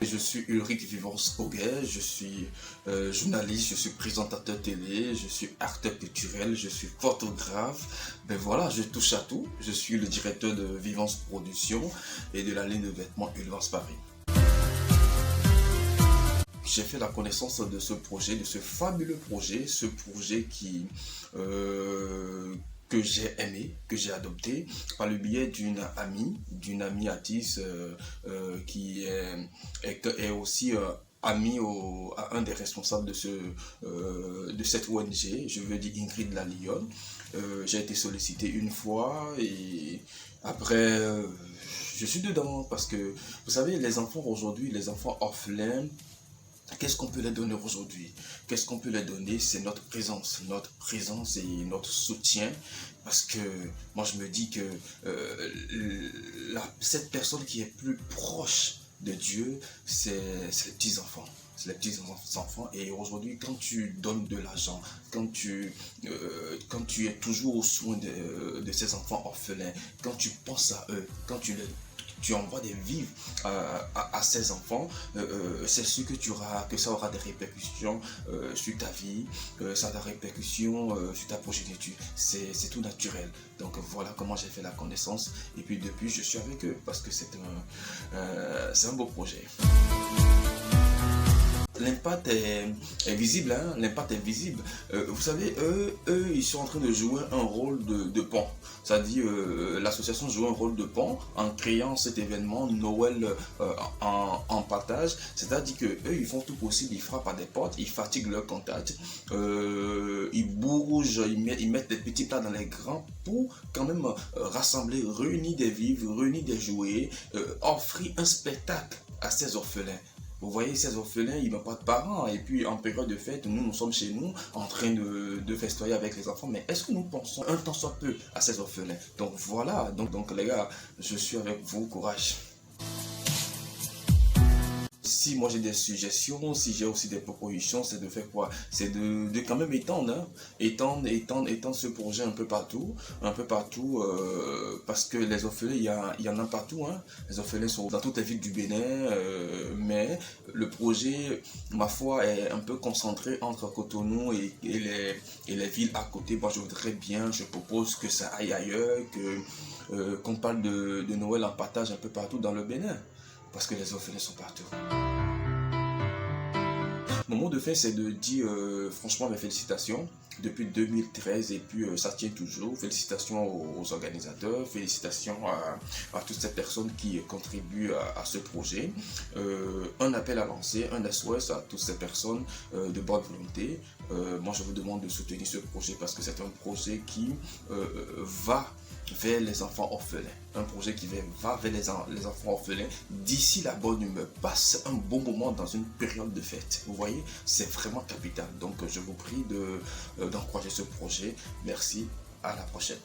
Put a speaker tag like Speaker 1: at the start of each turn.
Speaker 1: Je suis Ulrich Vivens-Auguet, je suis journaliste, je suis présentateur télé, je suis acteur culturel, je suis photographe. Ben voilà, je touche à tout. Je suis le directeur de Vivens Productions et de la ligne de vêtements Ulvance Paris. J'ai fait la connaissance de ce projet, de ce fabuleux projet, ce projet que j'ai aimé, que j'ai adopté par le biais d'une amie Atis qui est aussi amie à un des responsables de cette ONG, je veux dire Ingrid Lalionne. J'ai été sollicité une fois et après je suis dedans parce que vous savez les enfants aujourd'hui, les enfants orphelins, qu'est-ce qu'on peut les donner aujourd'hui? Qu'est-ce qu'on peut les donner? C'est notre présence et notre soutien. Parce que moi je me dis que cette personne qui est plus proche de Dieu, c'est les petits-enfants. C'est les petits-enfants. Et aujourd'hui, quand tu donnes de l'argent, quand tu es toujours au soin de ces enfants orphelins, quand tu penses à eux, quand tu envoies des vivres à ces enfants, c'est sûr que ça aura des répercussions sur ta vie, ça aura des répercussions sur ta progéniture. C'est tout naturel. Donc voilà comment j'ai fait la connaissance. Et puis depuis, je suis avec eux parce que c'est un beau projet. L'impact est visible, hein? L'impact est visible. Vous savez, eux, ils sont en train de jouer un rôle de pont. C'est-à-dire, l'association joue un rôle de pont en créant cet événement Noël en partage. C'est-à-dire que eux, ils font tout possible, ils frappent à des portes, ils fatiguent leurs contacts, ils bougent, ils mettent des petits plats dans les grands pour quand même rassembler, réunir des vivres, réunir des jouets, offrir un spectacle à ces orphelins. Vous voyez, ces orphelins, ils n'ont pas de parents. Et puis, en période de fête, nous sommes chez nous, en train de festoyer avec les enfants. Mais est-ce que nous pensons un temps soit peu à ces orphelins? Donc voilà, donc les gars, je suis avec vous, courage. Si moi j'ai des suggestions, si j'ai aussi des propositions, c'est de faire quoi? C'est de quand même étendre, hein? étendre ce projet un peu partout, parce que les orphelins, il y en a partout, hein? Les orphelins sont dans toutes les villes du Bénin, mais le projet, ma foi, est un peu concentré entre Cotonou et les villes à côté. Moi, je voudrais bien, je propose que ça aille ailleurs, qu'on parle de Noël en partage un peu partout dans le Bénin. Parce que les orphelins sont partout. Mon mot de fin, c'est de dire franchement mes félicitations depuis 2013 et puis ça tient toujours. Félicitations aux organisateurs, félicitations à toutes ces personnes qui contribuent à ce projet. Un appel à lancer, un SOS à toutes ces personnes de bonne volonté. Moi, je vous demande de soutenir ce projet parce que c'est un projet qui va vers les enfants orphelins. Un projet qui va vers les enfants orphelins d'ici la bonne humeur. Passe un bon moment dans une période de fête. Vous voyez, c'est vraiment capital. Donc, je vous prie d'encourager ce projet. Merci, à la prochaine.